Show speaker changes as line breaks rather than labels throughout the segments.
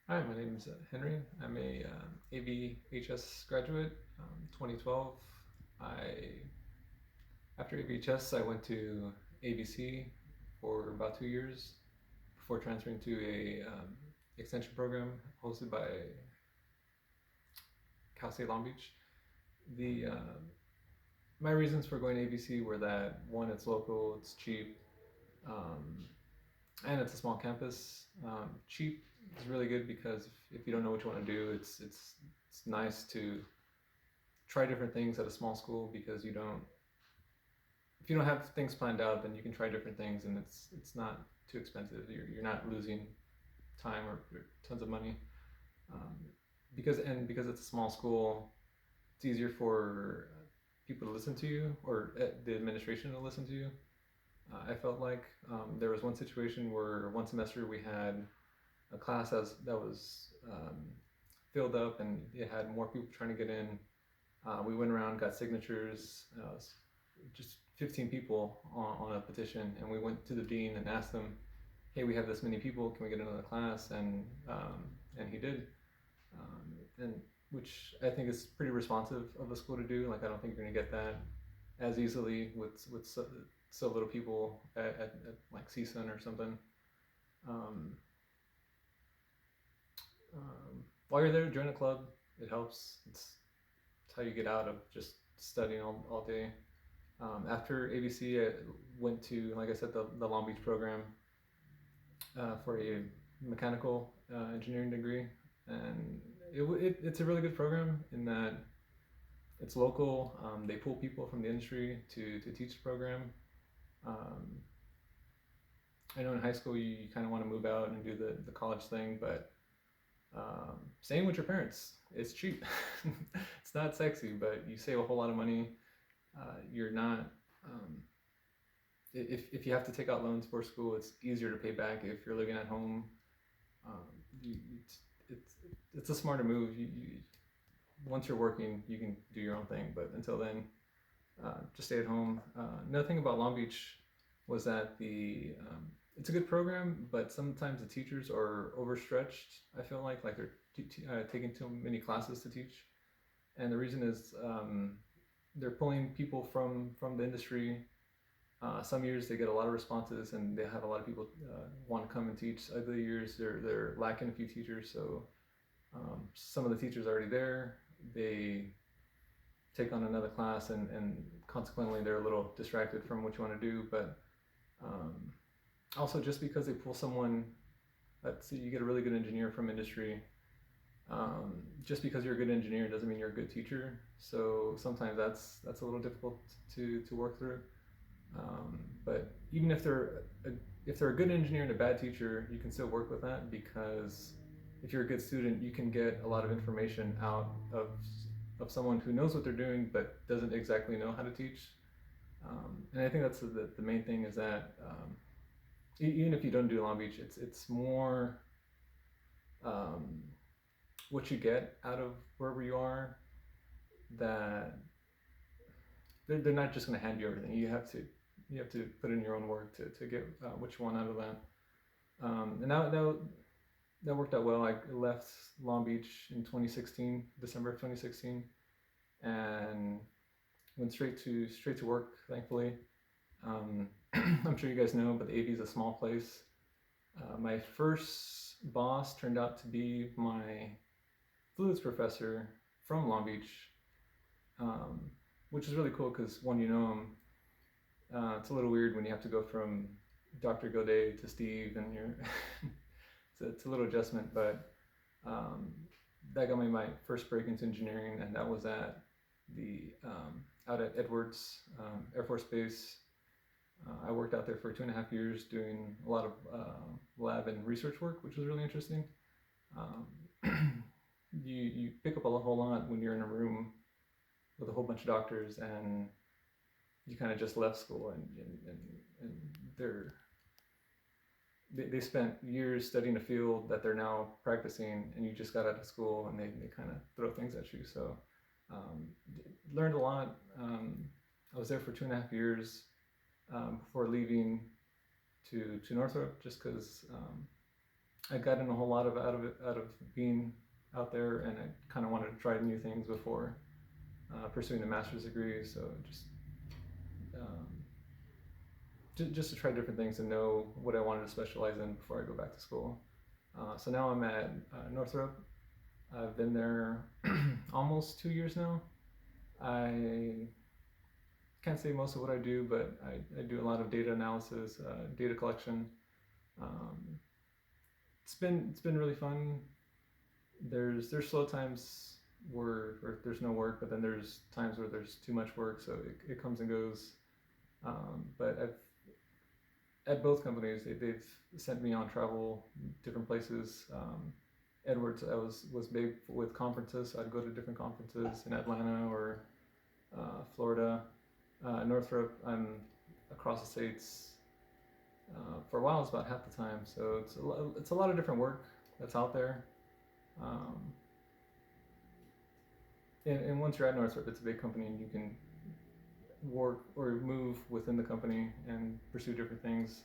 Hi, my name is Henry. I'm a ABHS graduate, 2012. I After ABHS, I went to ABC for about 2 years before transferring to a extension program hosted by Cal State Long Beach. The My reasons for going to ABC were that one, it's local, it's cheap, um, and it's a small campus. Cheap is really good because if you don't know what you want to do, it's nice to try different things at a small school because you don't if you don't have things planned out, then you can try different things and it's not too expensive. You're not losing time or tons of money. um, because it's a small school, it's easier for people to listen to you, or the administration to listen to you. I felt like there was one situation where one semester we had a class that was filled up and it had more people trying to get in. We went around, got signatures, just 15 people on a petition, and we went to the dean and asked them, "Hey, we have this many people. Can we get another class?" And he did, and which I think is pretty responsive of the school to do. Like I don't think you're gonna get that as easily with so little people at like CSUN or something. Um, while you're there, join a club. It helps. It's how you get out of just studying all day. After ABC, I went to, like I said, the Long Beach program for a mechanical engineering degree, and it's a really good program in that it's local. They pull people from the industry to teach the program. Um, I know in high school you kind of want to move out and do the college thing, but staying with your parents, it's cheap. It's not sexy, but you save a whole lot of money. You're not um, if you have to take out loans for school, it's easier to pay back if you're living at home. Um, you, it's it's a smarter move. Once you're working, you can do your own thing, but until then, just stay at home. Another thing about Long Beach was that the it's a good program, but sometimes the teachers are overstretched. I feel like they're taking too many classes to teach, and the reason is they're pulling people from the industry. Some years they get a lot of responses and they have a lot of people want to come and teach. Other years they're lacking a few teachers, so some of the teachers are already there. They take on another class and consequently they're a little distracted from what you want to do. But um, also just because they pull someone, let's see, you get a really good engineer from industry. Just because you're a good engineer doesn't mean you're a good teacher. So sometimes that's a little difficult to work through. But even if they're a good engineer and a bad teacher, you can still work with that because if you're a good student, you can get a lot of information out of someone who knows what they're doing but doesn't exactly know how to teach. And I think that's the main thing is that even if you don't do Long Beach, it's more um, what you get out of wherever you are, that they're not just going to hand you everything. You have to put in your own work to get what you want out of that. And that worked out well. I left Long Beach in 2016, December of 2016, and went straight to work. Thankfully, I'm sure you guys know, but the AV is a small place. My first boss turned out to be my fluids professor from Long Beach, um, which is really cool because one, you know him. It's a little weird when you have to go from Dr. Godet to Steve, and you're it's a little adjustment, but um, that got me my first break into engineering, and that was at the out at Edwards Air Force Base. I worked out there for 2.5 years doing a lot of lab and research work, which was really interesting. Um, you pick up a whole lot when you're in a room with a whole bunch of doctors and you kind of just left school and they're they spent years studying a field that they're now practicing, and you just got out of school and they kind of throw things at you. So um, learned a lot. I was there for 2.5 years before leaving to Northrop, just because I gotten a whole lot of out of being out there, and I kind of wanted to try new things before pursuing a master's degree. So um, just to try different things and know what I wanted to specialize in before I go back to school. So now I'm at Northrop. I've been there almost 2 years now. I can't say most of what I do, but I do a lot of data analysis, data collection. Um, it's been really fun. There's slow times where there's no work, but then there's times where there's too much work, so it comes and goes. But at both companies, they've sent me on travel different places. Edwards, was big with conferences, so I'd go to different conferences in Atlanta or Florida. Northrop, I'm across the states. For a while, it's about half the time, so it's a lot of different work that's out there. Um, and once you're at Northrop, it's a big company, and you can work or move within the company and pursue different things.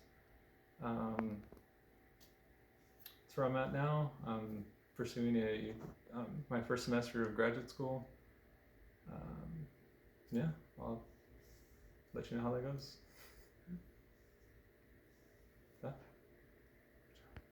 That's where I'm at now. I'm pursuing my first semester of graduate school. Um, yeah, I'll let you know how that goes.